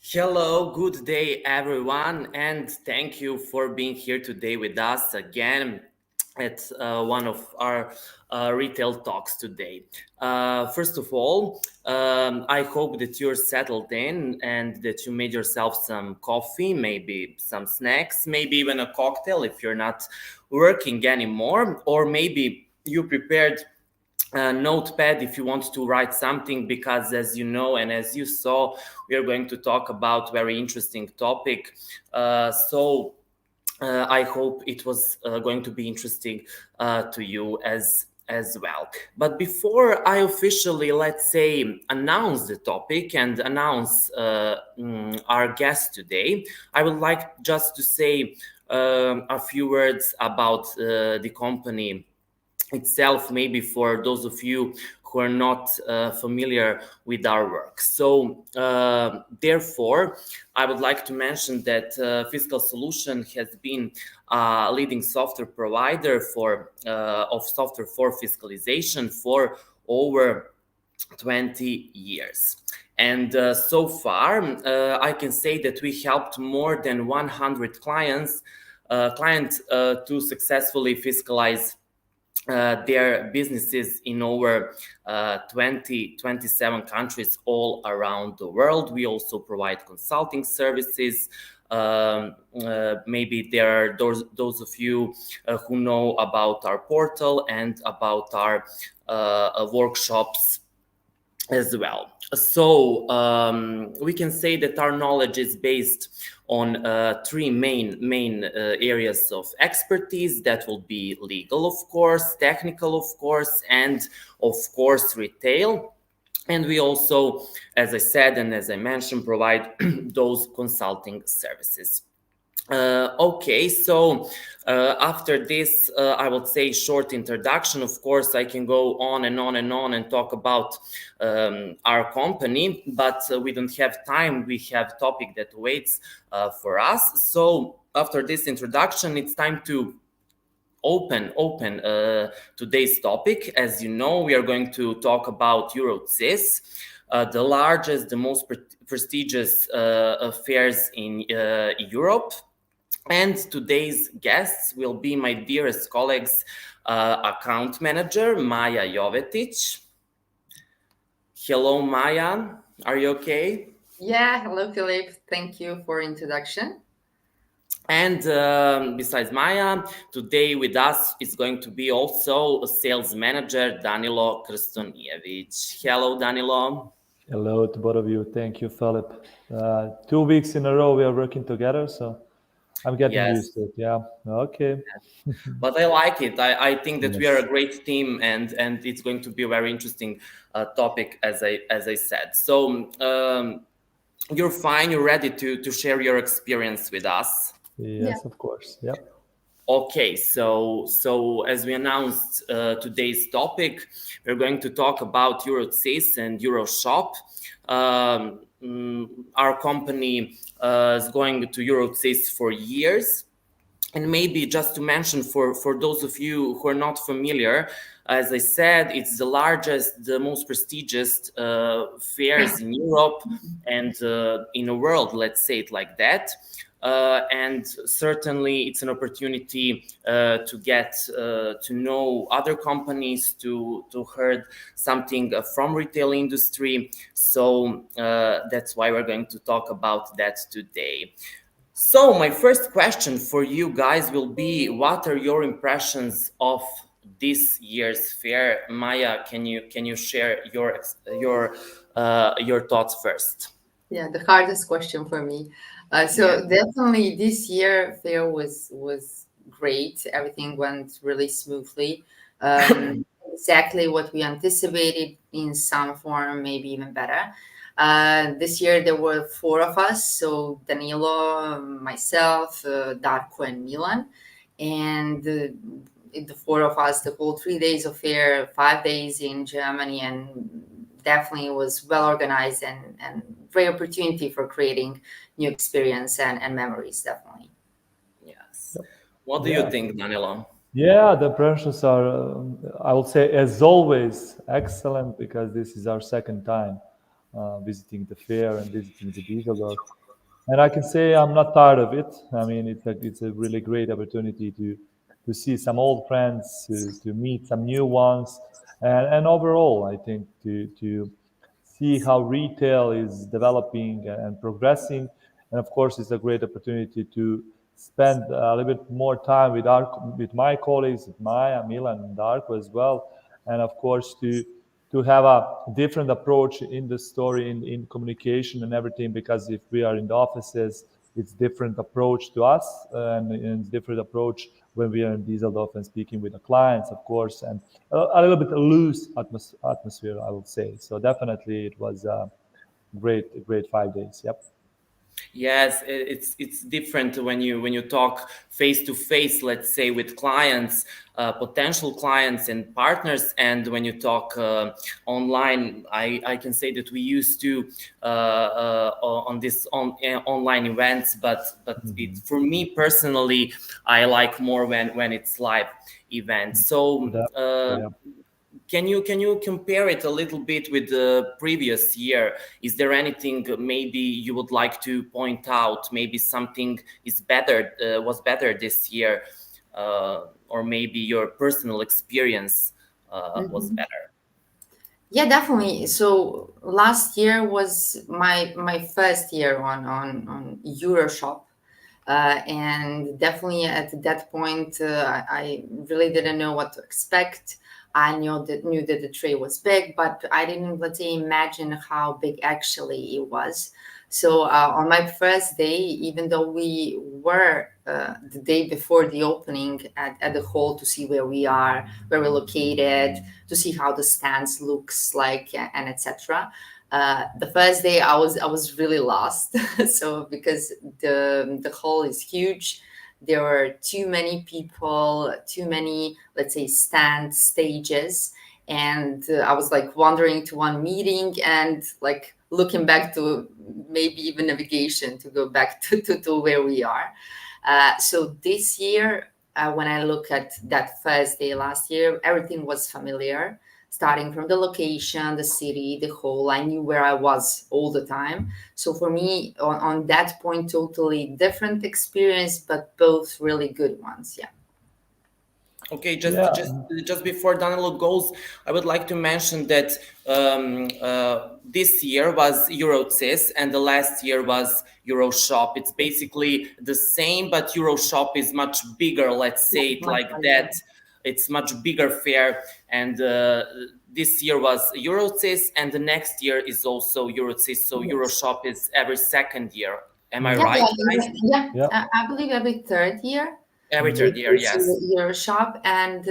Hello, good day, everyone, and thank you for being here today with us again at one of our retail talks today. First of all, I hope that you're settled in and that you made yourself some coffee, maybe some snacks, maybe even a cocktail if you're not working anymore, or maybe you prepared notepad if you want to write something, because as you know and as you saw, we are going to talk about very interesting topic. I hope it was going to be interesting to you as well. But before I officially, let's say, announce the topic and announce our guest today, I would like just to say a few words about the company itself, maybe for those of you who are not familiar with our work. So therefore, I would like to mention that Fiscal Solution has been a leading software provider of software for fiscalization for over 20 years. And so far, I can say that we helped more than 100 clients to successfully fiscalize their businesses in over 27 countries all around the world. We also provide consulting services. Maybe there are those of you who know about our portal and about our workshops as well. So we can say that our knowledge is based on three main areas of expertise. That will be legal, of course, technical, of course, and of course retail. And we also, as I said and as I mentioned, provide those consulting services. Okay, so after this, I would say short introduction. Of course, I can go on and on and on and talk about our company, but we don't have time. We have topic that waits for us. So after this introduction, it's time to open today's topic. As you know, we are going to talk about EuroCIS, the largest, the most prestigious affairs in Europe. And today's guests will be my dearest colleagues, account manager, Maja Jovetic. Hello, Maja. Are you okay? Yeah, hello, Philip. Thank you for introduction. And besides Maja, today with us is going to be also a sales manager, Danilo Krstonijevic. Hello, Danilo. Hello to both of you. Thank you, Philip. 2 weeks in a row we are working together, so I'm getting used to it. Yeah. Okay. But I like it. I think that we are a great team, and it's going to be a very interesting topic, as I said. So you're fine. You're ready to share your experience with us. Yes, of course. Yeah. Okay, so as we announced today's topic, we're going to talk about EuroCIS and EuroShop. Our company is going to EuroCIS for years. And maybe just to mention for those of you who are not familiar, as I said, it's the largest, the most prestigious fairs in Europe and in the world, let's say it like that. And certainly it's an opportunity to get to know other companies, to hear something from retail industry. So that's why we're going to talk about that today. So my first question for you guys will be, what are your impressions of this year's fair? Maja, can you share your thoughts first? Yeah, the hardest question for me. Definitely this year fair was great. Everything went really smoothly. Exactly what we anticipated, in some form, maybe even better. This year there were 4 of us, so Danilo, myself, Darko, and Milan, and the 4 of us, the whole 3 days of fair, 5 days in Germany, and definitely was well organized and great opportunity for creating new experience and memories, definitely. Yes. What do you think, Danilo? Yeah, the impressions are, I would say, as always, excellent, because this is our second time visiting the fair and visiting the Dusseldorf. And I can say I'm not tired of it. I mean, it's a really great opportunity to see some old friends, to meet some new ones, and overall, I think to see how retail is developing and progressing. And of course, it's a great opportunity to spend a little bit more time with my colleagues, with Maya, Milan, and Darko as well, and of course to have a different approach in the story, in communication and everything, because if we are in the offices, it's different approach to us, and different approach when we are in Dusseldorf and speaking with the clients, of course, and a little bit loose atmosphere, I would say. So definitely it was a great 5 days. Yep. Yes, it's different when you talk face to face, let's say, with clients, potential clients and partners, and when you talk online. I can say that we used to on this online events, but for me personally, I like more when it's live events. So. Definitely, yeah. Can you compare it a little bit with the previous year? Is there anything maybe you would like to point out? Maybe something is better, was better this year, or maybe your personal experience was Mhm. better. Yeah, definitely. So last year was my first year on EuroShop, and definitely at that point, I really didn't know what to expect. I knew that the trade was big, but I didn't, let's say, imagine how big actually it was. So on my first day, even though we were the day before the opening at the hall to see where we are, where we're located, to see how the stands looks like, and etc. The first day I was really lost. So because the hall is huge, there were too many people, too many, let's say, stand stages, and I was like wandering to one meeting and like looking back to maybe even navigation to go back to where we are. So this year, when I look at that first day last year, everything was familiar, starting from the location, the city, the whole. I knew where I was all the time. So for me, on that point, totally different experience, but both really good ones. Yeah. Okay, Yeah. just before Danilo goes, I would like to mention that this year was EuroCIS and the last year was EuroShop. It's basically the same, but EuroShop is much bigger. Let's Yeah, say it much like better. that. It's much bigger fair, and this year was EuroCIS, and the next year is also EuroCIS. So Yes. EuroShop is every second year. Am I Mm. Yeah, right, yeah, guys? yeah. Yeah. I believe every third year. Every Mm. third year, It's yes. your shop, and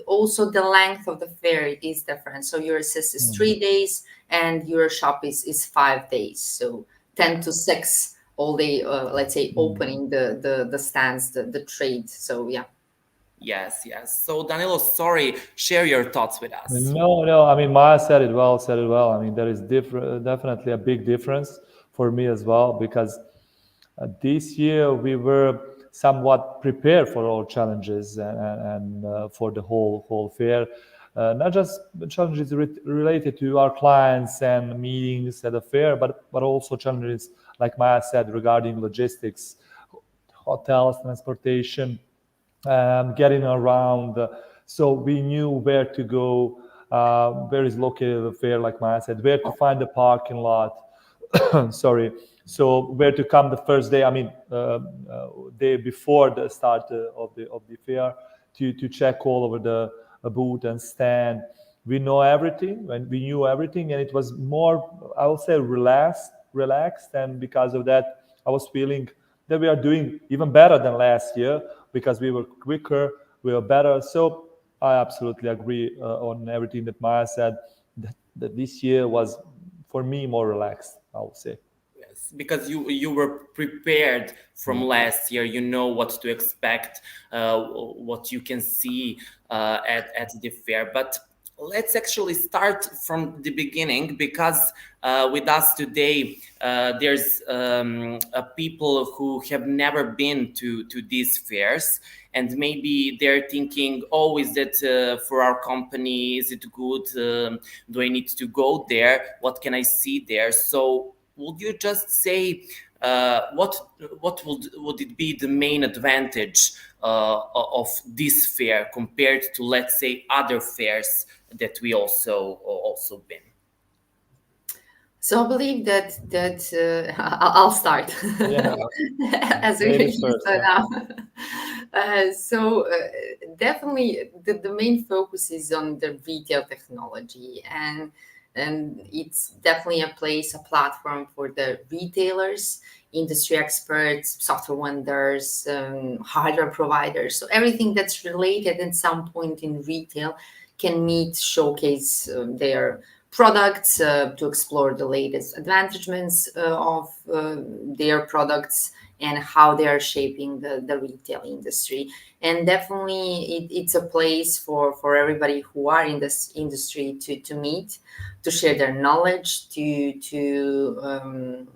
also the length of the fair is different. So your assist is Mm. 3 days, and your shop is 5 days. So 10 to 6 all day. Let's say Mm. opening the stands, the trade. So yeah. Yes, yes. So Danilo, sorry, share your thoughts with us. No, no. I mean, Maya said it well. Said it well. I mean, there is definitely a big difference for me as well, because this year we were somewhat prepared for all challenges, and for the whole fair. Not just challenges related to our clients and meetings at the fair, but also challenges, like Maya said, regarding logistics, hotels, transportation, getting around. So we knew where to go, where is located the fair, like Maya said, where to find the parking lot. Sorry. So where to come the first day? I mean, day before the start of the fair, to check all over the booth and stand. We know everything, and we knew everything, and it was more, I would say, relaxed, and because of that, I was feeling that we are doing even better than last year, because we were quicker, we were better. So I absolutely agree on everything that Maya said. That this year was, for me, more relaxed, I would say. Yes, because you were prepared from Yeah. last year. You know what to expect, what you can see at the fair. But let's actually start from the beginning, because with us today there's people who have never been to these fairs, and maybe they're thinking, oh, is that for our company? Is it good? Do I need to go there? What can I see there? So would you just say what would it be the main advantage of this fair compared to, let's say, other fairs that we also been? So I believe that I'll start Yeah, as we ladies usually first. start Yeah. out. Definitely the main focus is on the retail technology, and it's definitely a place, a platform for the retailers, industry experts, software vendors, hardware providers. So everything that's related at some point in retail can meet, showcase their products, to explore the latest advancements of their products and how they are shaping the retail industry. And definitely it's a place for everybody who are in this industry to meet, to share their knowledge, to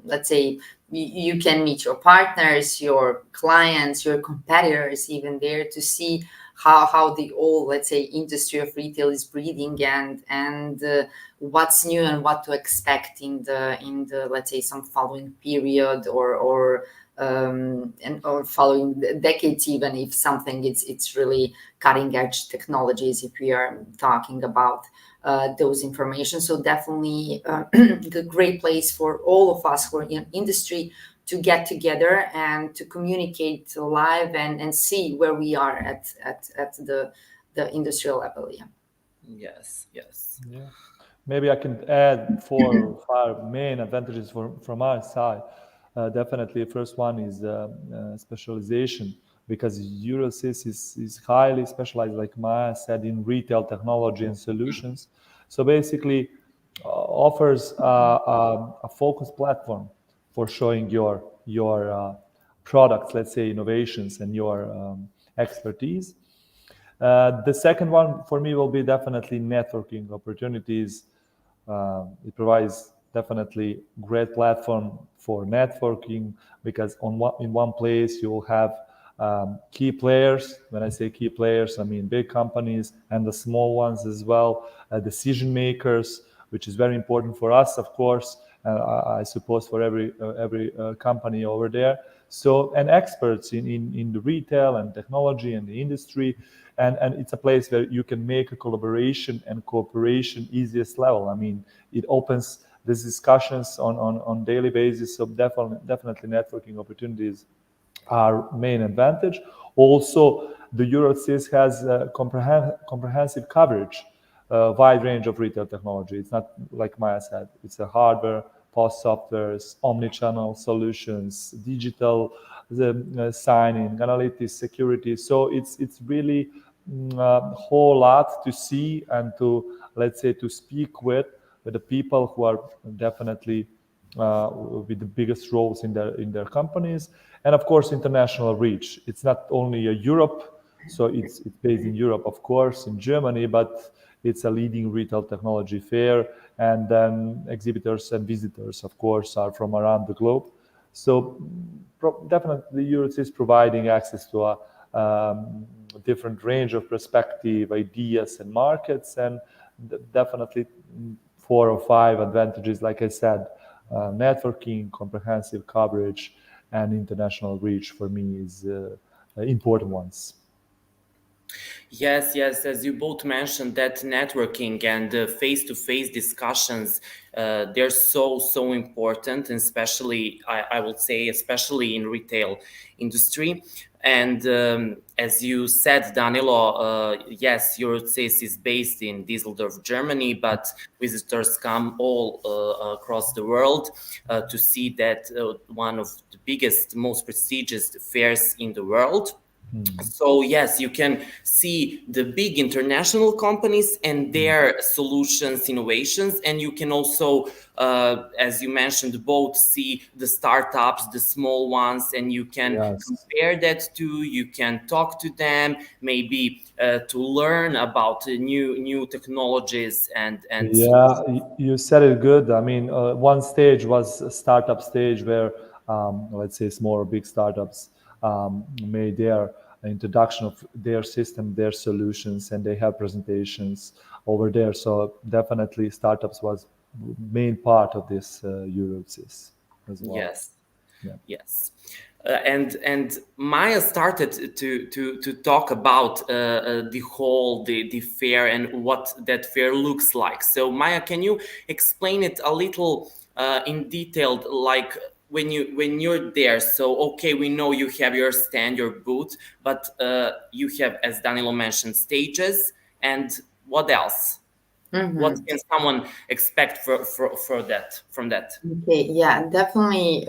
let's say you can meet your partners, your clients, your competitors, even there, to see how the whole, let's say, industry of retail is breathing, and what's new and what to expect in the let's say some following period, or following decades, even if something it's really cutting edge technologies, if we are talking about those information. So definitely a great place for all of us who are in industry to get together and to communicate live, and see where we are at the industrial level. Yeah. Yes, yes. Yeah. Maybe I can add 4 or 5 main advantages from our side. Definitely, the first one is specialization, because EuroCIS is highly specialized, like Maya said, in retail technology and solutions. So basically, offers a focused platform for showing your products, let's say innovations, and your expertise. The second one for me will be definitely networking opportunities. It provides definitely great platform for networking, because in one place you will have key players. When I say key players, I mean big companies and the small ones as well, decision makers, which is very important for us, of course, I suppose for every company over there. So, and experts in the retail and technology and the industry, and it's a place where you can make a collaboration and cooperation easiest level. I mean, it opens these discussions on daily basis. So definitely networking opportunities are main advantage. Also, the EuroCIS has comprehensive coverage, wide range of retail technology. It's not like Maya said, it's a hardware, POS softwares, omni-channel solutions, digital signing, analytics, security. So it's really a whole lot to see and to, let's say, to speak with the people who are definitely with the biggest roles in their companies, and of course international reach. It's not only a Europe, so it's based in Europe, of course, in Germany, but it's a leading retail technology fair, and then exhibitors and visitors, of course, are from around the globe. So definitely EuroCIS is providing access to a different range of perspective, ideas, and markets, and definitely 4 or 5 advantages, like I said. Networking, comprehensive coverage, and international reach for me is important ones. Yes, yes, as you both mentioned, that networking and face-to-face discussions, they're so important, and especially, I would say, especially in retail industry. And as you said, Danilo, yes, EuroCIS is based in Dusseldorf, Germany, but visitors come all across the world to see that one of the biggest, most prestigious fairs in the world. So yes, you can see the big international companies and their solutions, innovations, and you can also, as you mentioned, both see the startups, the small ones, and you can Yes. compare that to. You can talk to them, maybe to learn about new technologies and Yeah, solutions. you said it good. I mean, one stage was a startup stage where, let's say, small or big startups made their introduction of their system, their solutions, and they have presentations over there. So definitely, startups was main part of this EuroCIS as well. Yes. Yeah. Yes. And Maya started to talk about the fair and what that fair looks like. So Maya, can you explain it a little in detail, like when you're there? So okay, we know you have your stand, your booth, but you have, as Danilo mentioned, stages, and what else? What can someone expect for that from that? Okay, yeah, definitely.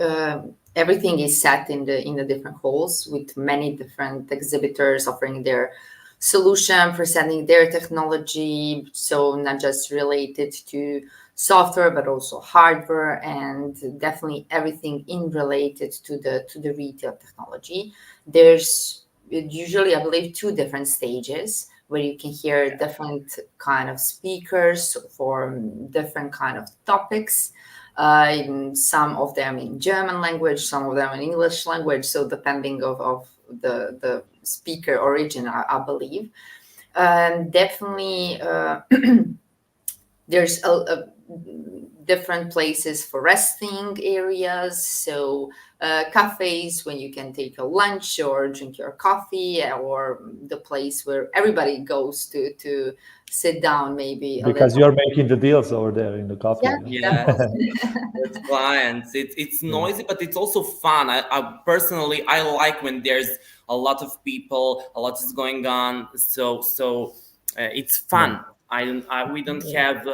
Everything is set in the different halls with many different exhibitors offering their solution, presenting their technology. So not just related to software, but also hardware, and definitely everything in related to the retail technology. There's usually, I believe, two different stages where you can hear different kind of speakers for different kind of topics, some of them in German language, some of them in English language. So depending of the speaker origin, I believe. Definitely, there's a different places for resting areas. So cafes when you can take a lunch or drink your coffee, or the place where everybody goes to sit down, maybe a Because little. you're making the deals over there in the coffee. Yeah, Yes, definitely. with clients. It's noisy, but it's also fun. I personally I like when there's a lot of people, a lot is going on. It's fun. We don't have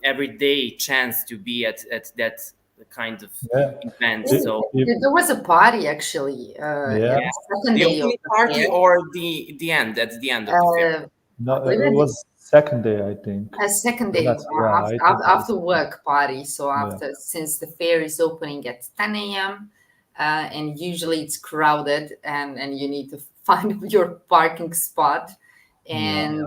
everyday chance to be at that kind of Yeah. event. Yeah, So there was a party actually, Yeah. yeah, second the day of opening the party fair. or the end at the end of the fair. No, I believe it was second day, I think. a second But day that's, yeah, I think it after was, work party. So yeah. after, since the fair is opening at 10 a.m. And usually it's crowded, and you need to find your parking spot, and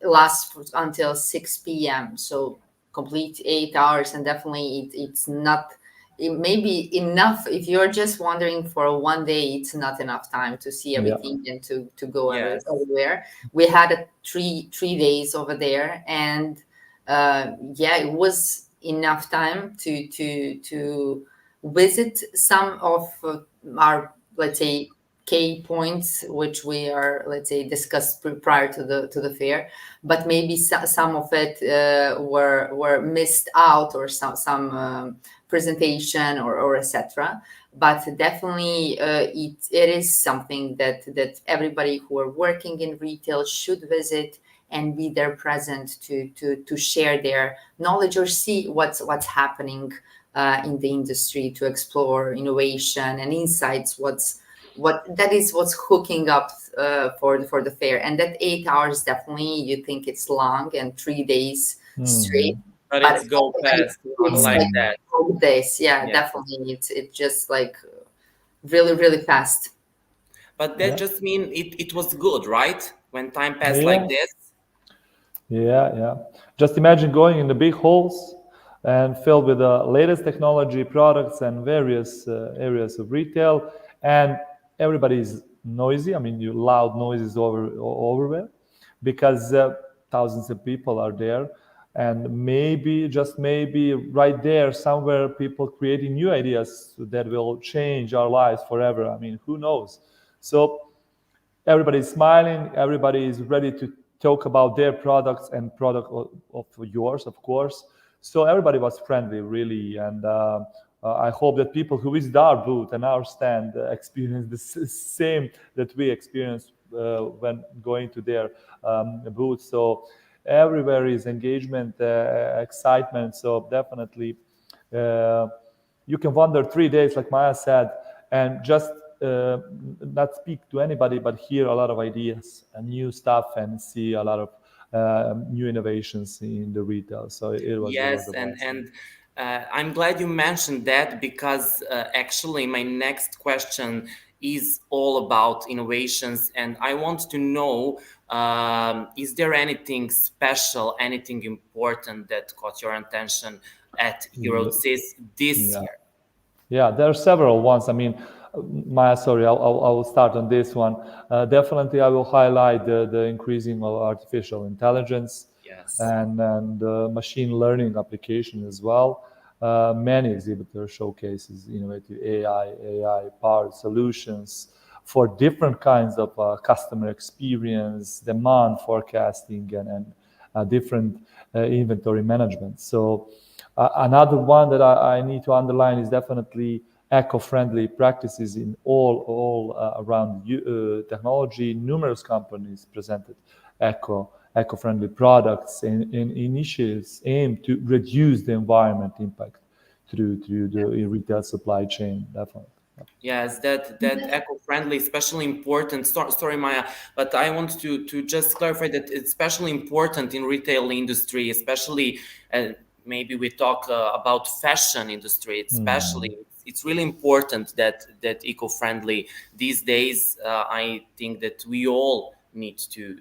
lasts until 6 p.m. So complete 8 hours, and definitely it's not. It may be enough if you're just wandering for one day. It's not enough time to see Yeah. everything and to go Yes. everywhere. We had a three days over there, and yeah, it was enough time to visit some of our, let's say, key points which we are, let's say, discussed prior to the fair. But maybe some of it were missed out, or some presentation or etc. But definitely it is something that everybody who are working in retail should visit and be there present to share their knowledge, or see what's happening in the industry, to explore innovation and insights. What's hooking up for the fair. And that 8 hours, definitely you think it's long, and 3 days straight, But but it's go fast. I it's like like that. 4 days. Yeah, Yeah. definitely. It's just like really, really fast. But that Yeah. just mean it was good, right? When time passed Yeah. like this. Yeah, yeah. Just imagine going in the big halls and filled with the latest technology products and various areas of retail, and everybody's noisy. I mean, you loud noises everywhere, because thousands of people are there, and maybe, just maybe, right there somewhere, people creating new ideas that will change our lives forever. I mean, who knows? So everybody's smiling, everybody is ready to talk about their products and product of yours, of course. So everybody was friendly, really, and I hope that people who visit our booth and our stand experience the same that we experienced when going to their booth. So everywhere is engagement, excitement. So definitely uh, you can wander 3 days, like Maya said, and just not speak to anybody, but hear a lot of ideas and new stuff, and see a lot of new innovations in the retail. So it was Yes, the and best. and I'm glad you mentioned that, because actually my next question is all about innovations, and I want to know, is there anything special, anything important that caught your attention at Yeah. EuroCIS this Yeah. year? Yeah, there are several ones. I mean, Maya, sorry, I will start on this one. Definitely, I will highlight the increasing of artificial intelligence Yes. and machine learning application as well. Many exhibitors showcases innovative AI-powered solutions for different kinds of customer experience, demand forecasting, and different inventory management. So another one that I need to underline is definitely eco-friendly practices in all around technology. Numerous companies presented eco-friendly products and initiatives aimed to reduce the environment impact through the retail supply chain. Definitely. Yes, that eco-friendly, especially important. Sorry, Maya, but I want to just clarify that it's especially important in retail industry, especially maybe we talk about fashion industry. Especially, it's really important that eco-friendly these days. I think that we all need to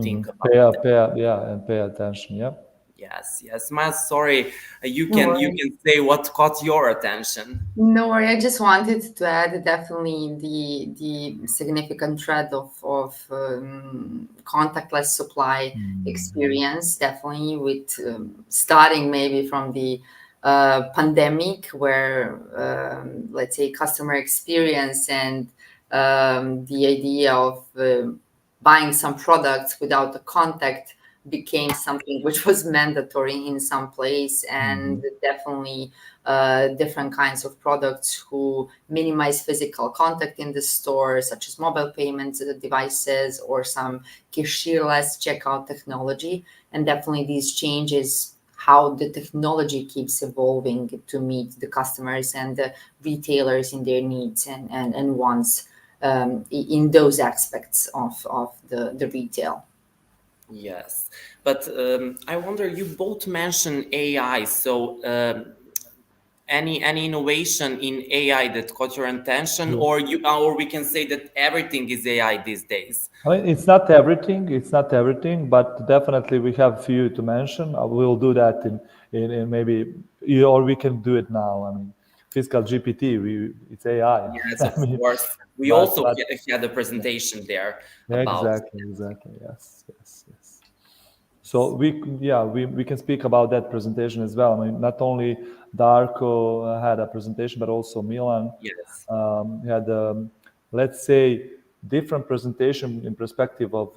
think about that. Pay attention. Yeah. Yes, yes, Maya. Sorry, No you worries. can say what caught your attention. No worry. I just wanted to add definitely the significant threat of contactless supply experience. Definitely with starting maybe from the pandemic, where let's say customer experience and the idea of buying some products without the contact became something which was mandatory in some place, and definitely different kinds of products who minimize physical contact in the store, such as mobile payments devices or some cashierless checkout technology. And definitely these changes how the technology keeps evolving to meet the customers and the retailers in their needs and wants in those aspects of the retail. Yes, but I wonder. You both mentioned AI, so any innovation in AI that caught your attention, or we can say that everything is AI these days. I mean, it's not everything. It's not everything, but definitely we have few to mention. We'll do that in maybe, or we can do it now. I mean, Fiscal GPT, it's AI. Yes, I of mean, course. We but also but had a presentation there yeah, about. exactly. Yes. So we can speak about that presentation as well. I mean, not only Darko had a presentation, but also Milan Yes. had, let's say, different presentation in perspective of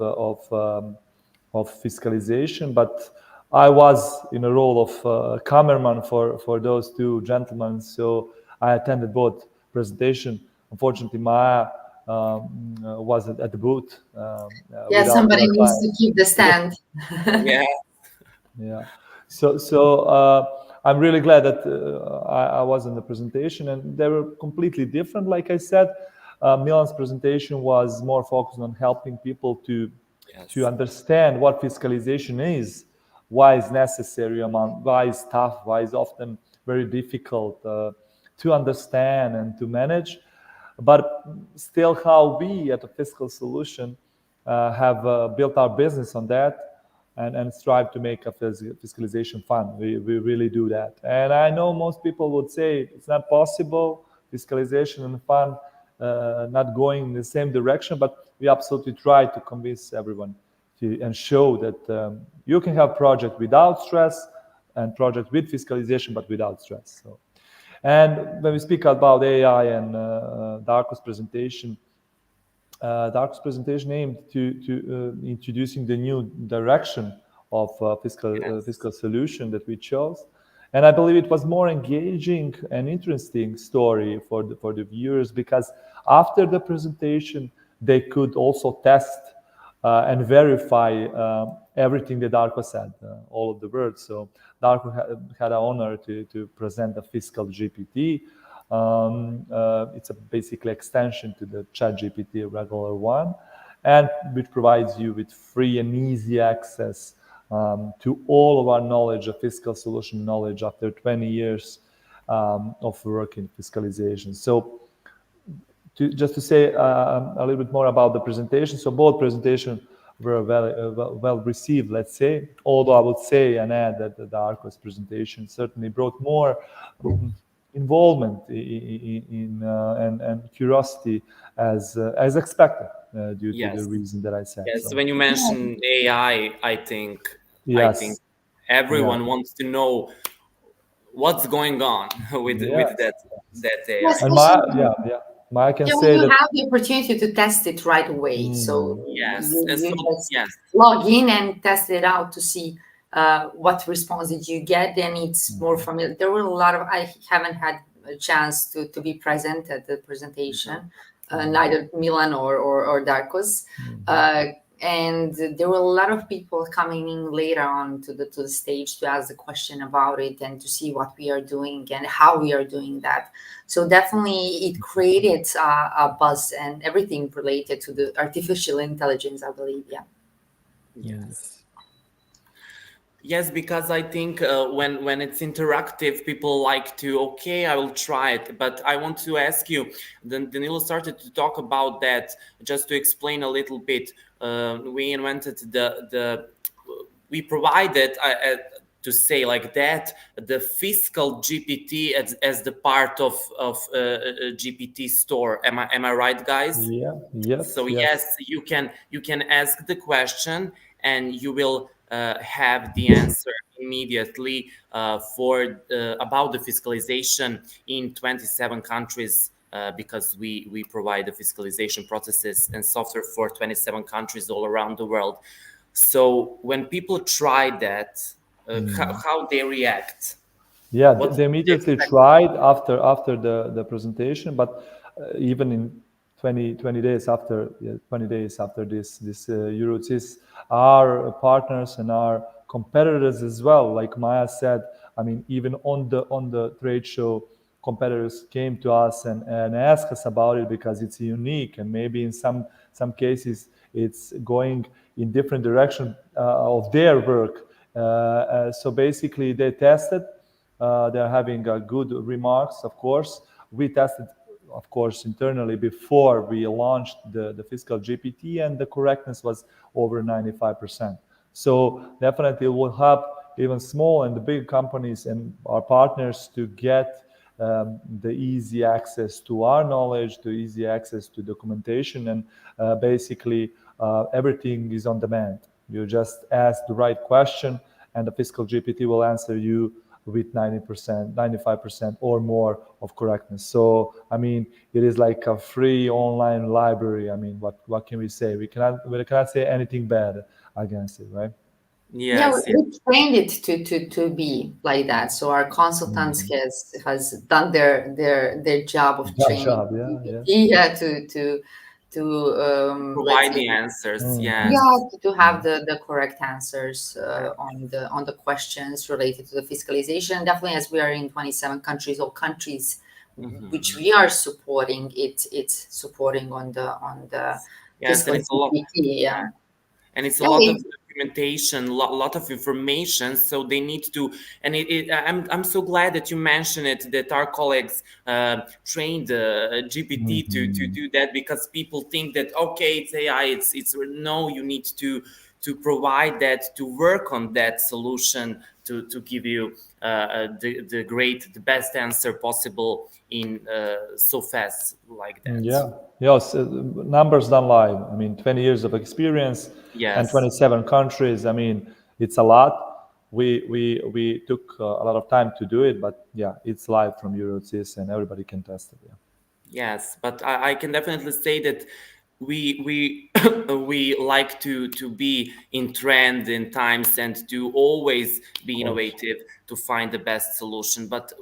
fiscalization. But I was in a role of cameraman for those two gentlemen, so I attended both presentation. Unfortunately, Maya was at the booth Yeah, with somebody our needs client. to keep the stand. Yeah. Yeah. So I'm really glad that I was in the presentation, and they were completely different. Like I said, Milan's presentation was more focused on helping people to Yes. understand what fiscalization is, why it's necessary, why it's tough, why it's often very difficult to understand and to manage, but still how we at the Fiscal Solution have built our business on that and strive to make a fiscalization fun. We really do that. And I know most people would say it's not possible, fiscalization and fun not going in the same direction, but we absolutely try to convince everyone and show that you can have project without stress and project with fiscalization, but without stress. So, and when we speak about AI and Darko's presentation, aimed to introducing the new direction of Yes. fiscal solution that we chose, and I believe it was more engaging and interesting story for the viewers, because after the presentation they could also test and verify everything that Darko said, all of the words. So Darko had an honor to present the Fiscal GPT. It's a basically extension to the Chat GPT, regular one, and which provides you with free and easy access to all of our knowledge, of fiscal solution knowledge after 20 years of work in fiscalization. So just to say a little bit more about the presentation. So both presentations were well received, let's say, although I would say and add that the Arcos presentation certainly brought more involvement and curiosity as expected due to the Yes. reason that I said. Yes. So When you mention AI, I think yes, yeah, everyone wants to know what's going on with yes, yes. that Yeah, AI. And my especially yeah, yeah, I can yeah, when say you that. have the opportunity to test it right away. So Mm, Yes. you, And so you just yes. log in and test it out to see what response did you get. Then it's more mhm, familiar. There were a lot of, I haven't had a chance to be present at the presentation, neither Milan or Darkos. mhm. Uh, and there were a lot of people coming in later on to the stage to ask the question about it and to see what we are doing and how we are doing that. So definitely, it created a buzz and everything related to the artificial intelligence, I believe. Yeah. Yes. Yes. Yes, because I think when it's interactive, people like to, okay, I will try it. But I want to ask you, Danilo started to talk about that. Just to explain a little bit, we invented we provided to say like that the fiscal GPT as the part of GPT Store. Am I right, guys? Yeah. Yes. So Yes. yes, you can ask the question and you will have the answer immediately for about the fiscalization in 27 countries because we provide the fiscalization processes and software for 27 countries all around the world. So when people try that, Mm. how they react, Yeah, what they they immediately expect. tried after the presentation, but even in 20 days after, yeah, 20 days after this EuroCIS, our partners and our competitors as well, like Maya said, I mean, even on the trade show, competitors came to us and asked us about it because it's unique and maybe in some cases it's going in different direction of their work. So basically, they tested. They're having good remarks, of course. We tested, of course, internally before we launched the Fiscal GPT, and the correctness was over 95%. So definitely it will help even small and the big companies and our partners to get the easy access to our knowledge, to easy access to documentation, and basically everything is on demand. You just ask the right question, and the Fiscal GPT will answer you with 90%, 95% or more of correctness. So, I mean, it is like a free online library. I mean, what can we say? We cannot say anything bad against it, right? Yeah, Yes, yes. we trained it to be like that. So our consultants Mm. has done their job of Good training job. Yeah, yeah. GPT, yeah, to let's Provide say the answers. Mhm. Yes, yeah to have Mhm. the correct answers on the questions related to the fiscalization. Definitely, as we are in 27 countries or countries which hmm we are supporting, it's supporting on the yes, and fiscal it's a lot. GPT. Yeah, And it's a yeah, lot of documentation, lot of information, so they need to. And I'm so glad that you mentioned it, that our colleagues trained GPT to Mhm. do that, because people think that, okay, it's AI, it's no, you need to provide that, to work on that solution to give you the best answer possible in so fast like that. Yeah. Yes. Numbers don't lie. I mean, 20 years of experience and Yes. 27 countries. I mean, it's a lot. We took a lot of time to do it, but yeah, it's live from EuroCIS and everybody can test it. Yeah. Yes, but I can definitely say that we we like to be in trend in times and to always Of be course. innovative to find the best solution. But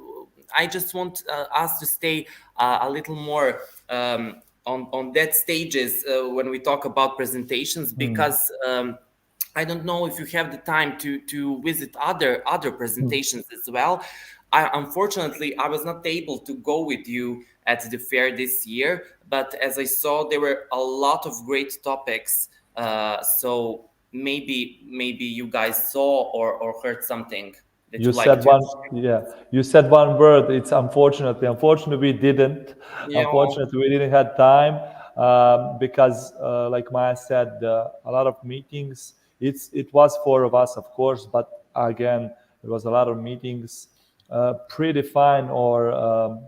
I just want us to stay a little more on that stages when we talk about presentations, Mm. because I don't know if you have the time to visit other Mm. presentations as well. Unfortunately, I was not able to go with you at the fair this year, but as I saw, there were a lot of great topics. So maybe you guys saw or heard something that You you like said to one, share. yeah. You said one word. It's unfortunately. Unfortunately, we didn't. You know, Unfortunately, we didn't have time because, like Maya said, a lot of meetings. It was four of us, of course, but again, it was a lot of meetings predefined or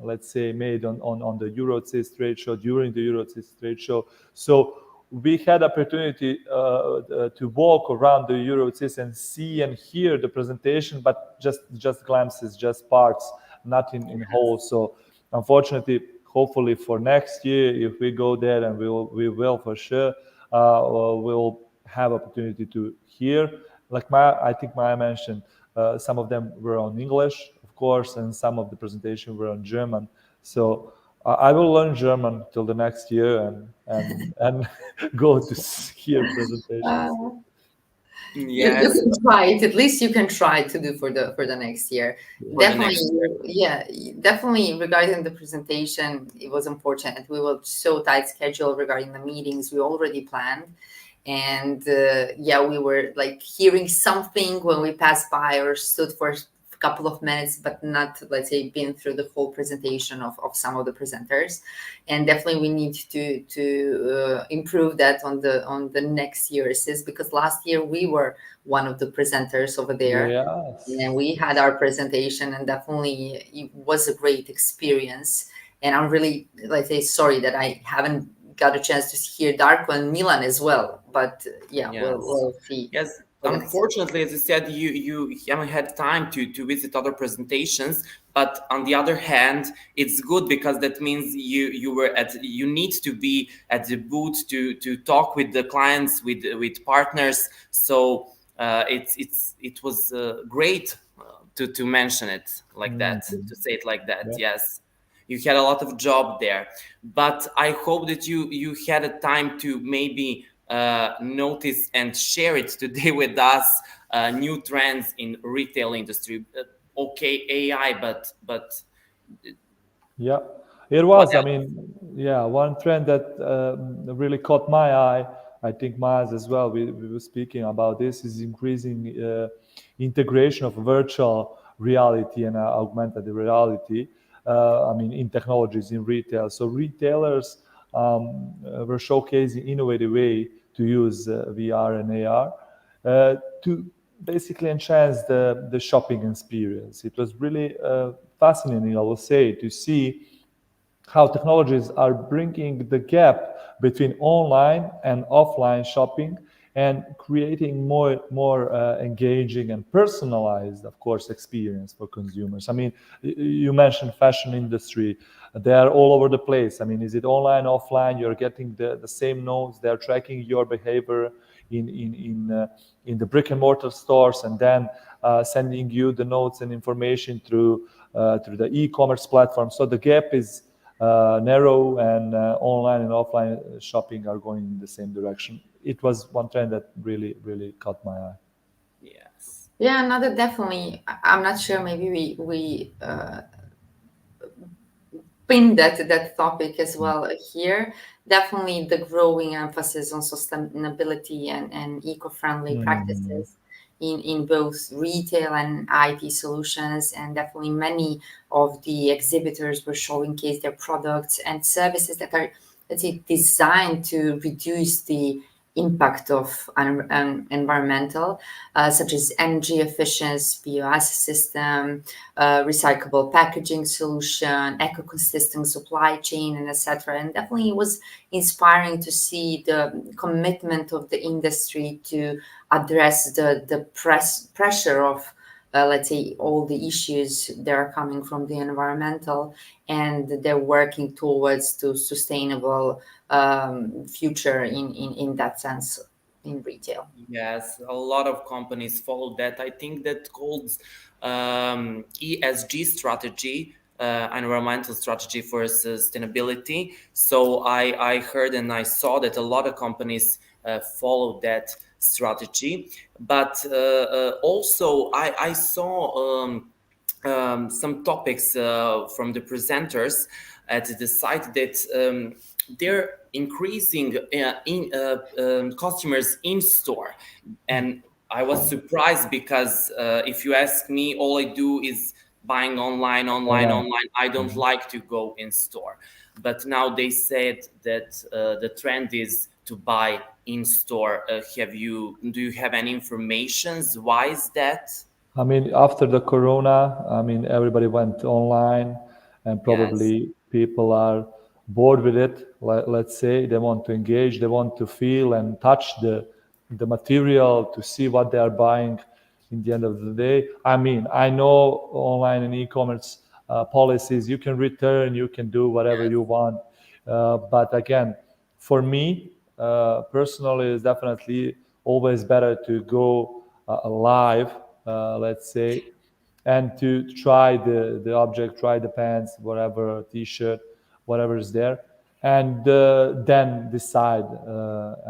let's say made on the EuroCIS trade show, during the EuroCIS trade show. So we had opportunity to walk around the EuroCIS and see and hear the presentation, but just glimpses, just parts, not in whole. So unfortunately, hopefully for next year, if we go there, and we will for sure, we'll have opportunity to hear. Like I think Maya mentioned, some of them were on English, of course, and some of the presentation were on German. So I will learn German till the next year and go to hear presentations. You Yes, can try it. At least you can try to do for the next year. for the Definitely, next year. yeah, definitely. Regarding the presentation, it was important. We were so tight schedule regarding the meetings we already planned, and yeah, we were like hearing something when we passed by or stood for a couple of minutes, but not, let's say, been through the whole presentation of some of the presenters. And definitely we need to improve that on the next year's, because last year we were one of the presenters over there, and Yes. we had our presentation, and definitely it was a great experience. And I'm really, let's say, sorry that I haven't got a chance to hear Darko and Milan as well, but yeah, Yes. we'll see Yes. for the next. Unfortunately, as you said, you haven't had time to visit other presentations. But on the other hand, it's good because that means you need to be at the booth to talk with the clients, with partners. So it was great to mention it like that, to say it like that. Yeah. Yes, you had a lot of job there, but I hope that you had a time to maybe notice and share it today with us, new trends in retail industry. Okay, AI, but Yeah, it what was. I else? mean, yeah, one trend that really caught my eye, I think Miles as well, we were speaking about this, is increasing integration of virtual reality and augmented reality. I mean, in technologies in retail. So retailers were showcasing innovative way to use VR and AR to basically enhance the shopping experience. It was really fascinating, I will say, to see how technologies are bringing the gap between online and offline shopping and creating more engaging and personalized, of course, experience for consumers. I mean, you mentioned fashion industry; they are all over the place. I mean, is it online, offline? You're getting the same notes. They're tracking your behavior in the brick and mortar stores, and then sending you the notes and information through the e-commerce platform. So the gap is narrow, and online and offline shopping are going in the same direction. It was one trend that really caught my eye. Yes. Yeah, another definitely. I'm not sure. Maybe we pin that topic as well here. Definitely the growing emphasis on sustainability and eco-friendly Mm, practices in both retail and IT solutions. And definitely many of the exhibitors were showcase their products and services that are, let's say, designed to reduce the impact of environmental, such as energy efficiency, POS system, recyclable packaging solution, eco-consistent supply chain, and etc. And definitely it was inspiring to see the commitment of the industry to address the pressure of, let's say, all the issues that are coming from the environmental, and they're working towards to sustainable future in that sense in retail. Yes, a lot of companies follow that. I think that called ESG strategy, environmental strategy for sustainability. So I heard and I saw that a lot of companies follow that strategy. But also I saw some topics from the presenters at the site that they're increasing customers in store, and I was surprised because if you ask me, all I do is buying online, online, online. online. I don't like to go in store, but now they said that the trend is to buy in store. Do you have any informations? Why is that? I mean, after the corona, I mean, everybody went online, and Yes. probably people are bored with it. Let's say they want to engage, they want to feel and touch the material to see what they are buying. In the end of the day, I mean, I know online and e-commerce policies. You can return, you can do whatever Yes. you want, but again, for me personally, it's definitely always better to go live, let's say, and to try the object, try the pants, whatever, t-shirt, whatever is there, and then decide,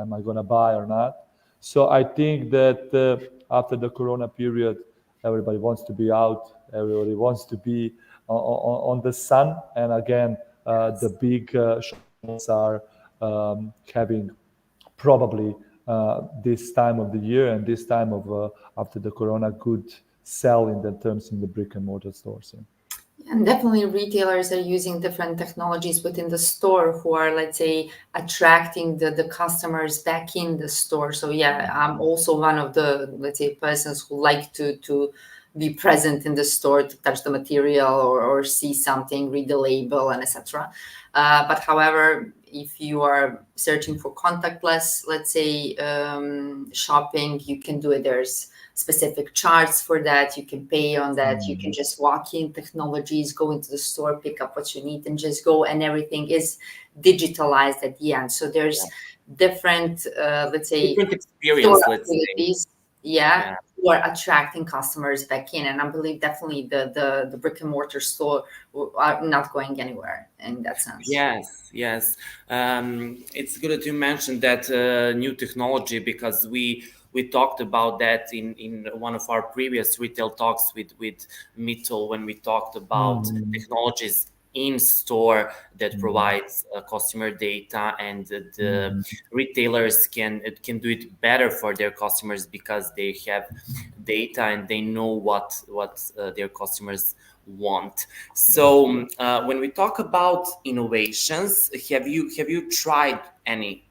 am I going to buy or not. So I think that after the corona period, everybody wants to be out, everybody wants to be on the sun, and again, the big shopping malls are having probably this time of the year and this time of after the corona good sell in the terms in the brick and mortar stores. Yeah. And definitely retailers are using different technologies within the store who are, let's say, attracting the customers back in the store. So yeah, I'm also one of the, let's say, persons who like to be present in the store to touch the material or see something, read the label and etc. But however, if you are searching for contactless, let's say, shopping, you can do it. There's specific charts for that. You can pay on that. You can just walk in, technologies, go into the store, pick up what you need, and just go. And everything is digitalized at the end. So there's Yeah. different, let's say, Different store experience, let's say. activities. Yeah. Yeah. Who are attracting customers back in, and I believe definitely the brick and mortar store are not going anywhere in that sense. Yes, yes. It's good that you mentioned that new technology because we talked about that in one of our previous retail talks with Mitchell when we talked about Mhm. technologies in store that Mhm. provides customer data and the Mhm. retailers can do it better for their customers because they have data and they know what their customers want. So when we talk about innovations, have you tried any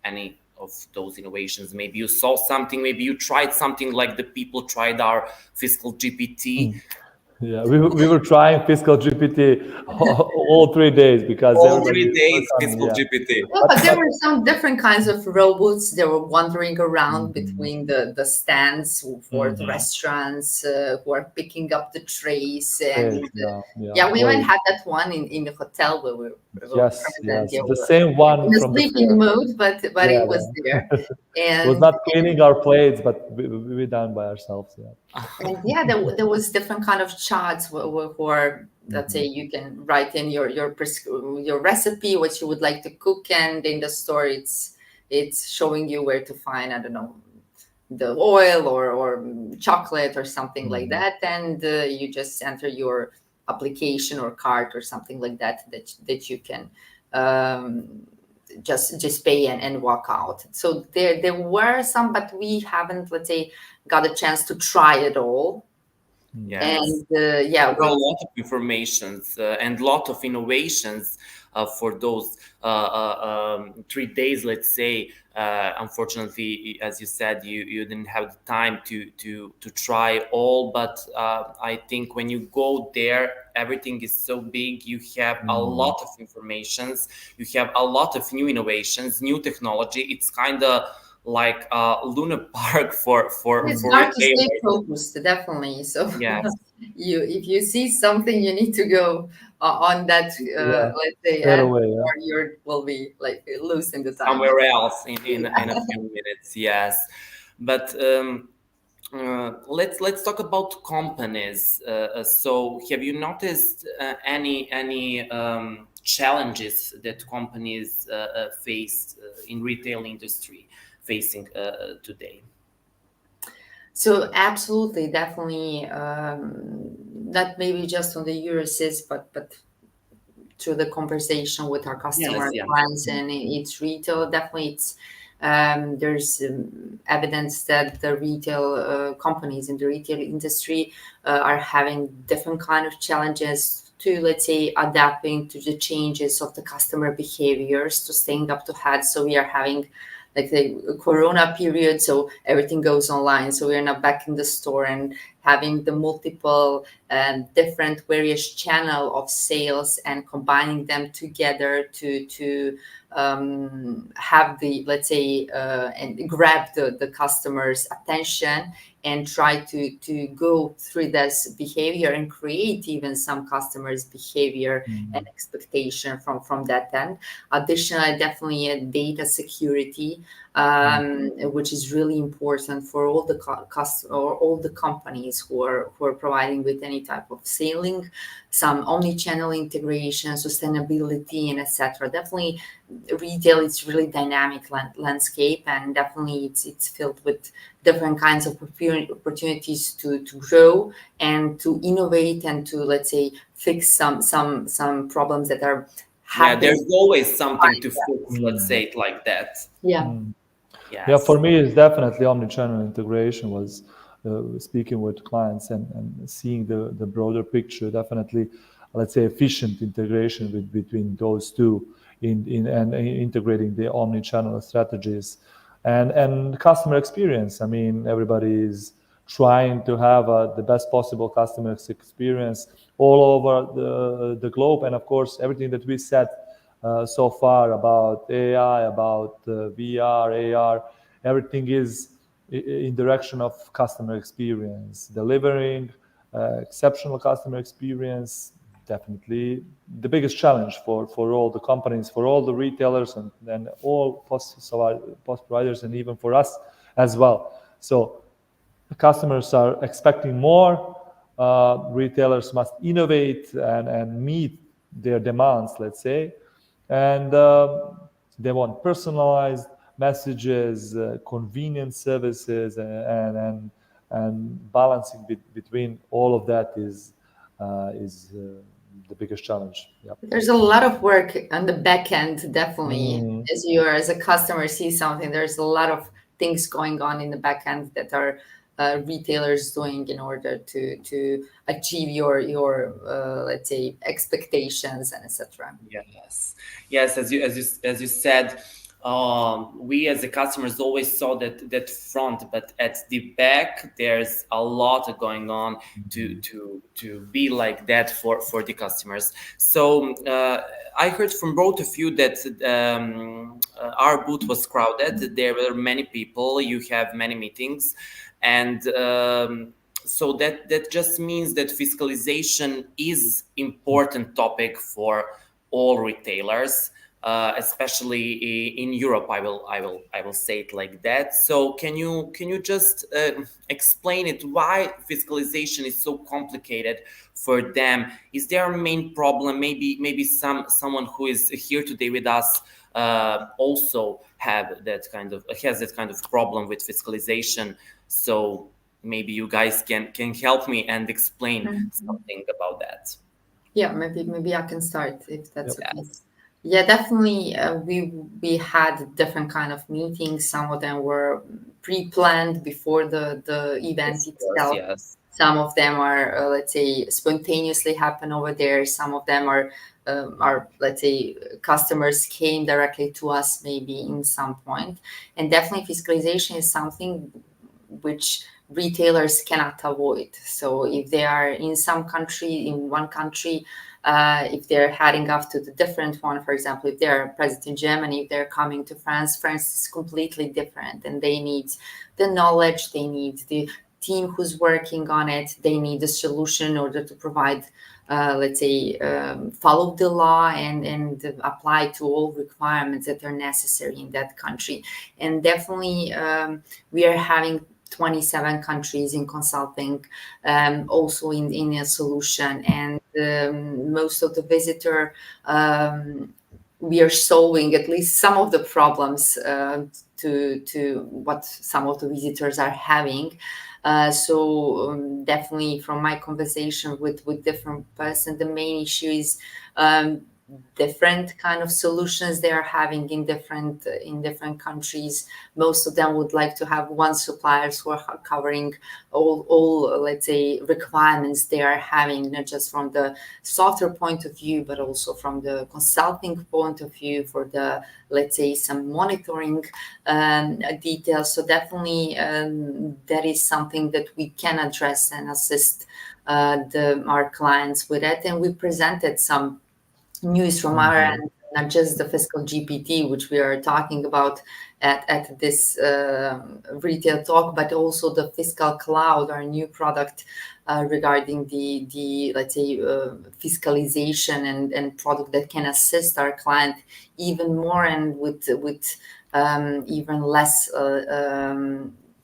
of those innovations? Maybe you saw something, maybe you tried something like the people tried our fiscal GPT Yeah, we were trying Fiscal GPT all 3 days because all everybody three were days coming. fiscal Yeah, GPT. Yeah, but there but were some different kinds of robots. They were wandering around Mhm. between the stands for the Mhm. restaurants who are picking up the trays. Great, And yeah, yeah, yeah, we even great. had that one in the hotel where we were Yes, present. yes, Yeah, we the were same in one a from the sleeping fair. mode, but Yeah, it was there. was And not cleaning our plates, but we done by ourselves. Yeah. yeah, there was different kind of charts where let's say Mhm. you can write in your recipe, what you would like to cook, and in the store it's showing you where to find, I don't know, the oil or chocolate or something like Mhm. that, and you just enter your application or cart or something like that you can um, just pay and walk out. So there were some, but we haven't, let's say, got a chance to try it all. Yes. And yeah, There are a with lot of informations and lot of innovations for those 3 days, let's say. Unfortunately, as you said, you didn't have the time to try all, but I think when you go there, everything is so big. You have a Mhm. lot of informations. You have a lot of new innovations, new technology. It's kind of like a Luna Park it's for hard to stay retailers. focused, definitely. So Yes, you, if you see something, you need to go on that, Yeah, let's say, straight end, away. Yeah. or you will be like losing the time. somewhere else in a Yeah. few minutes. Yes, but let's talk about companies. So, have you noticed any challenges that companies face in retail industry facing today? So absolutely, definitely, not maybe just on the EuroCIS, but through the conversation with our Yes, customer yeah. clients and it's retail. Definitely, it's there's evidence that the retail companies in the retail industry are having different kind of challenges to, let's say, adapting to the changes of the customer behaviors, to staying up to head. So we are having like the Corona period, so everything goes online. So we're now back in the store and having the multiple different various channel of sales and combining them together to have the, let's say, and grab the customer's attention and try to go through this behavior and create even some customers' behavior and expectation from that end. Additionally, definitely data security, which is really important for all the or all the companies who are providing with any type of selling, some omni-channel integration, sustainability, and etc. Definitely, retail is really dynamic landscape, and definitely it's filled with different kinds of opportunities to grow and to innovate and to, let's say, fix some problems that are Yeah, happening. there's always something to fix, let's say it like that. Yeah. Yeah, for Yes. me, it's definitely omnichannel integration was speaking with clients and seeing the broader picture. Definitely, let's say, efficient integration between those two and integrating the omnichannel strategies and customer experience. I mean, everybody is trying to have the best possible customer experience all over the globe, and of course, everything that we said so far about AI, about VR, AR, everything is in direction of customer experience, delivering exceptional customer experience. Definitely the biggest challenge for all the companies, for all the retailers, and all post providers, and even for us as well. So the customers are expecting more. Retailers must innovate and meet their demands, let's say, and they want personalized messages, convenient services, and balancing between all of that is the biggest challenge. Yep. There's a lot of work on the back end, definitely. Mm. As a customer see something, there's a lot of things going on in the back end that are retailers doing in order to achieve your let's say expectations and etc. Yes, yes. As you said, we as the customers always saw that front, but at the back there's a lot going on to be like that for the customers. So I heard from both of you that our booth was crowded. There were many people. You have many meetings, and. So that just means that fiscalization is important topic for all retailers, especially in Europe. I will say it like that. So can you just explain it? Why fiscalization is so complicated for them? Is there a main problem? Maybe someone who is here today with us also has that kind of problem with fiscalization. So maybe you guys can help me and explain something about that. Yeah, maybe I can start if that's Yep. okay. Yes. Yeah, definitely. We had different kind of meetings. Some of them were pre-planned before the event Of course, itself. yes. Some of them are, let's say, spontaneously happen over there. Some of them are, let's say, customers came directly to us maybe in some point. And definitely fiscalization is something which retailers cannot avoid. So if they are in some country, in one country, if they're heading off to the different one, for example, if they're present in Germany, if they're coming to France, France is completely different, and they need the knowledge, they need the team who's working on it, they need a solution in order to provide, let's say, follow the law and apply to all requirements that are necessary in that country. And definitely, we are having 27 countries in consulting, also in a solution, and most of the visitor, we are solving at least some of the problems to what some of the visitors are having. Definitely from my conversation with different person, the main issue is different kind of solutions they are having in different countries. Most of them would like to have one suppliers who are covering all let's say requirements they are having, not just from the software point of view, but also from the consulting point of view for the, let's say, some monitoring details. So definitely that is something that we can address and assist our clients with it. And we presented some news from our end, not just the Fiscal GPT, which we are talking about at this retail talk, but also the Fiscal Cloud, our new product regarding the let's say fiscalization and product that can assist our client even more and with even less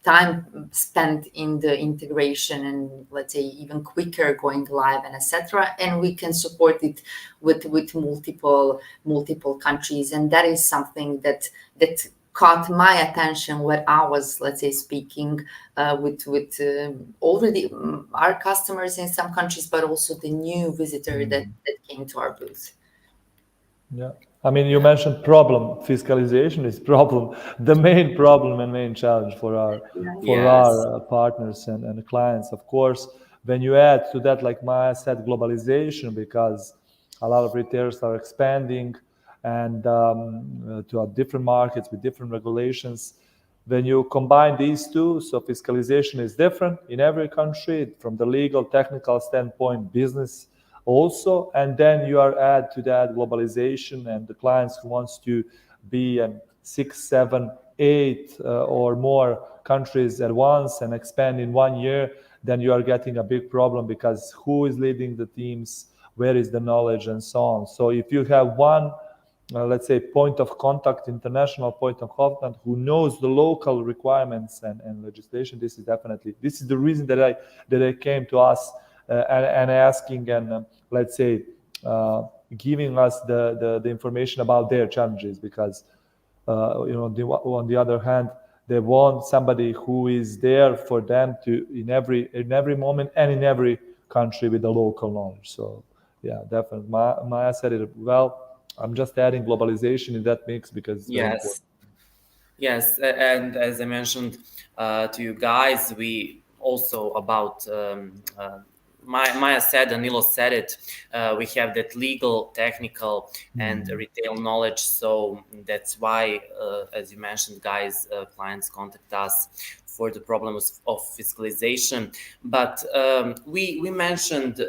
time spent in the integration and let's say even quicker going live and etc. And we can support it with multiple countries, and that is something that caught my attention when I was, let's say, speaking with already our customers in some countries, but also the new visitor that came to our booth. Yeah. I mean, you mentioned problem. Fiscalization is problem, the main problem and main challenge for our Yes. partners and clients. Of course, when you add to that, like Maya said, globalization, because a lot of retailers are expanding and to different markets with different regulations. When you combine these two, so fiscalization is different in every country from the legal, technical standpoint, business also, and then you are add to that globalization and the clients who wants to be in 6, 7, 8 or more countries at once and expand in 1 year, then you are getting a big problem because who is leading the teams, where is the knowledge, and so on. So if you have one let's say point of contact, international point of contact, who knows the local requirements and legislation, this is the reason that I came to us and asking and let's say giving us the information about their challenges, because on the other hand, they want somebody who is there for them to in every moment and in every country with the local knowledge. So yeah, definitely. Maya said it well. I'm just adding globalization in that mix because it's very important. Yes. Yes, and as I mentioned to you guys, we also about Maya said, Danilo said it. We have that legal, technical, and retail knowledge. So that's why, as you mentioned, guys, clients contact us for the problems of fiscalization. But we mentioned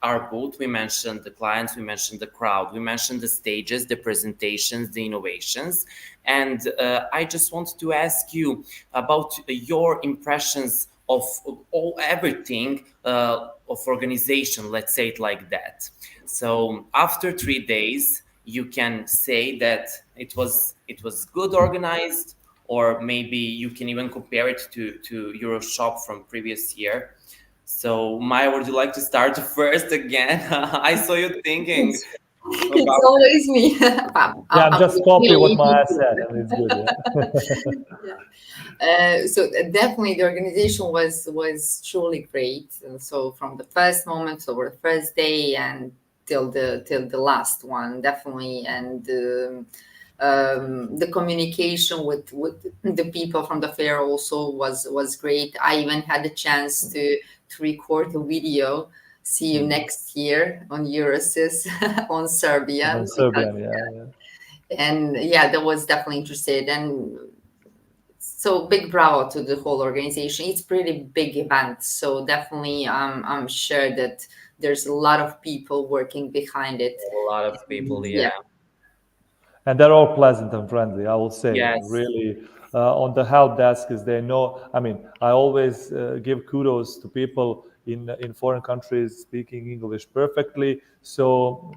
our booth, we mentioned the clients, we mentioned the crowd, we mentioned the stages, the presentations, the innovations. And I just wanted to ask you about your impressions of everything of organization, let's say it like that. So after 3 days, you can say that it was good organized, or maybe you can even compare it to EuroShop from previous year. So Maya, would you like to start first again? I saw you thinking It's about. always me. I'm just copying what Maya really said, and it's good. Yeah. So definitely the organization was truly great. And so from the first moment over the first day and till the last one, definitely, and the communication with the people from the fair also was great. I even had the chance to record a video. See you next year on EuroCIS on Serbian. Serbian, yeah. And yeah, that was definitely interested. And so big bravo to the whole organization. It's pretty big event, so definitely I'm sure that there's a lot of people working behind it. A lot of people, Yeah. yeah. And they're all pleasant and friendly, I will say. Yes. Really, on the help desk, is they know. I mean, I always give kudos to people in foreign countries speaking English perfectly. So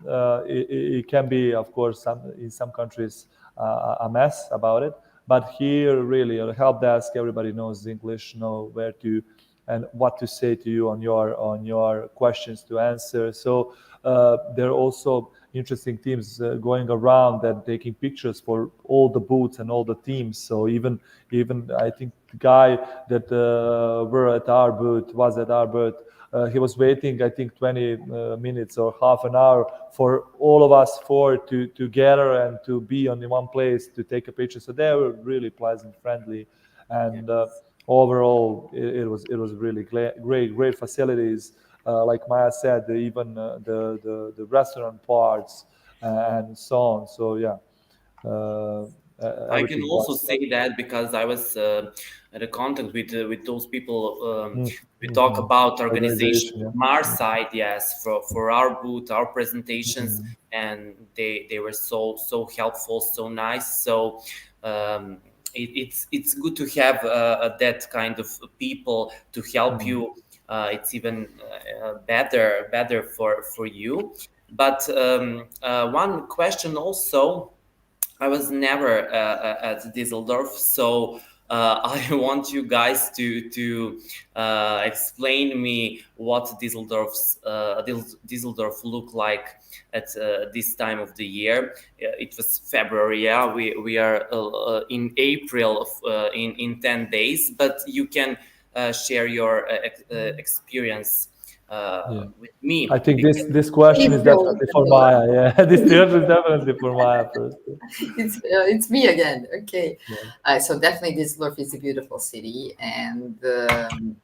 it can be, of course, in some countries a mess about it. But here, really, on the help desk, everybody knows English, know where to and what to say to you on your questions to answer. So there are also interesting teams going around and taking pictures for all the booths and all the teams. So even I think guy that was at our booth. He was waiting, I think, 20 minutes or half an hour for all of us four to gather and to be on the one place to take a picture. So they were really pleasant, friendly, and overall, it was really great facilities. Like Maya said, even the restaurant parts and so on. So yeah, uh, I can everything also was. say that because I was at a contact with those people. We talk Mhm. about organization Organization, yeah. from our side, yes, for our booth, our presentations, and they were so helpful, so nice. So um, it's good to have that kind of people to help you. It's even better for you. But one question also. I was never at Dusseldorf, so I want you guys to explain me what Dusseldorf look like at this time of the year. It was February, yeah. We are in April in 10 days, but you can share your experience Yeah. with me. I think this question is April, definitely for Maya. Yeah, this question is definitely for Maya first. it's me again. Okay, Yeah. so definitely Düsseldorf is a beautiful city, and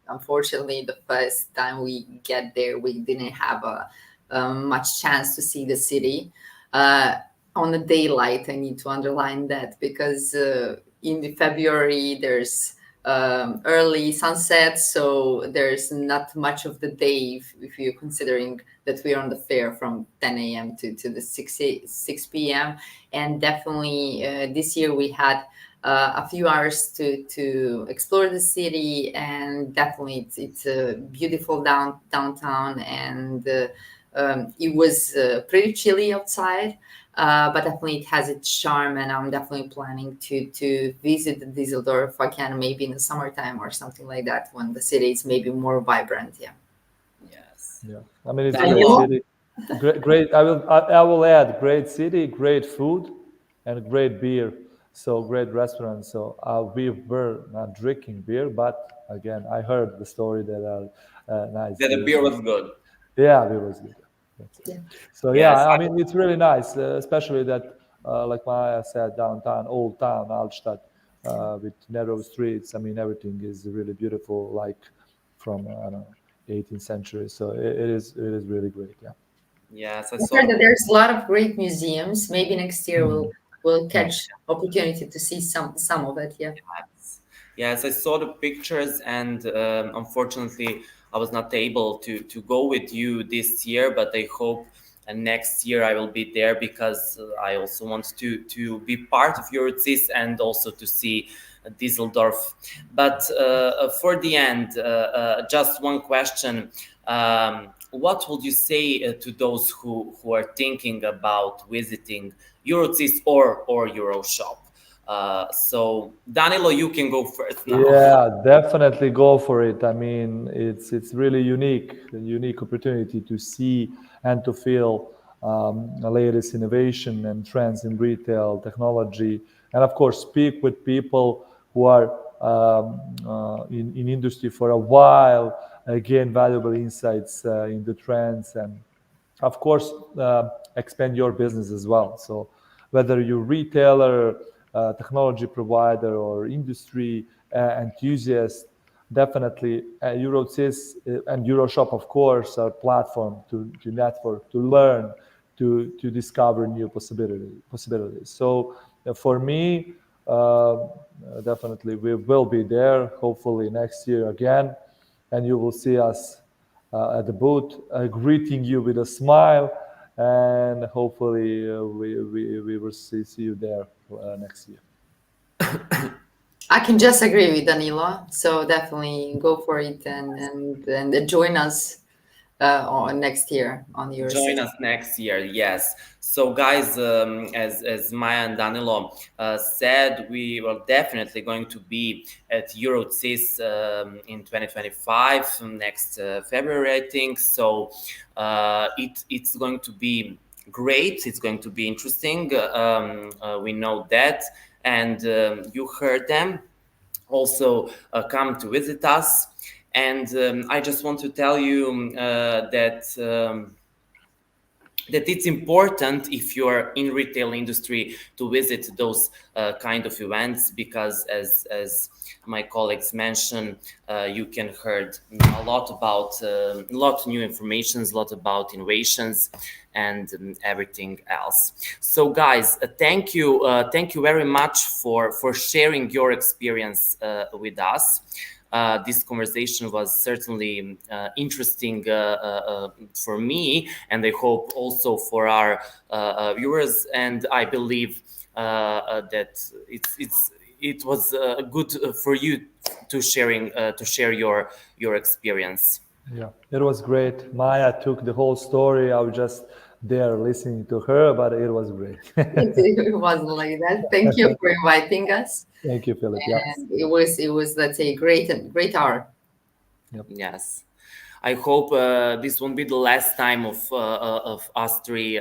unfortunately, the first time we get there, we didn't have much chance to see the city. Uh, on the daylight, I need to underline that because in the February there's early sunset, so there's not much of the day if you're considering that we're on the fair from 10 a.m. to the 6 p.m. And definitely this year we had a few hours to explore the city, and definitely it's a beautiful downtown, and it was pretty chilly outside. But definitely it has its charm, and I'm definitely planning to visit the Düsseldorf if I can, maybe in the summertime or something like that, when the city is maybe more vibrant. Yeah. Yes, Yeah. I mean, it's a great Danilo. city. Great. I will add great city, great food, and great beer. So great restaurants. So we were not drinking beer, but again, I heard the story that nice That the beer. beer was good. Yeah, beer was good. That's it. Yeah. So yeah, Yes, I mean, it's really nice, especially that, like Maya said, downtown, old town, Altstadt, with narrow streets. I mean, everything is really beautiful, like from I don't know, 18th century. So it is really great. Yeah. yes, I I saw heard the that there's a lot of great museums. Maybe next year we'll Yeah. catch opportunity to see some of it. Yeah. pictures. Yes, I saw the pictures, and unfortunately, I was not able to go with you this year. But I hope next year I will be there because I also want to be part of EuroCIS and also to see Düsseldorf. But for the end, just one question. What would you say to those who are thinking about visiting EuroCIS or EuroShop? So Danilo, you can go first now. Yeah, definitely go for it. I mean, it's really unique, a unique opportunity to see and to feel the latest innovation and trends in retail technology, and of course, speak with people who are in industry for a while, gain valuable insights in the trends, and of course expand your business as well. So whether you're retailer, technology provider, or industry enthusiast, definitely EuroCIS and EuroShop, of course, are platform to network, to learn, to discover new possibilities. So for me, definitely we will be there. Hopefully next year again, and you will see us at the booth, greeting you with a smile, and hopefully we will see you there next year. I can just agree with Danilo. So definitely go for it, and join us on next year on your Join sixth. us next year, yes. So, guys, as Maya and Danilo said, we are definitely going to be at EuroCIS in 2025, next February, I think. So, it's going to be great. It's going to be interesting. We know that, and you heard them. also come to visit us. And I just want to tell you that it's important if you're in retail industry to visit those kind of events, because as my colleagues mentioned, you can heard a lot about a lot new informations, a lot about innovations and everything else. So guys, thank you very much for sharing your experience with us. This conversation was certainly interesting for me, and I hope also for our viewers. And I believe that it was good for you to share your experience. Yeah, it was great. Maya took the whole story. I was just there listening to her, but it was great. It wasn't like that. Thank you for inviting us. Thank you, Philip. Yeah. And it was, let's say, great hour. Yep. Yes. I hope this won't be the last time of us three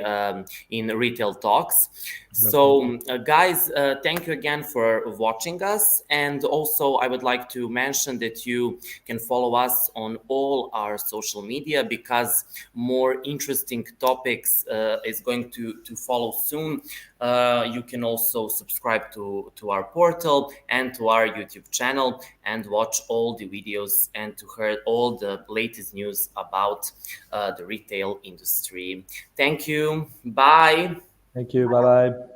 in retail talks. So, guys, thank you again for watching us. And also, I would like to mention that you can follow us on all our social media, because more interesting topics is going to follow soon. You can also subscribe to our portal and to our YouTube channel and watch all the videos and to hear all the latest news about the retail industry. Thank you. Bye. Thank you. Bye bye.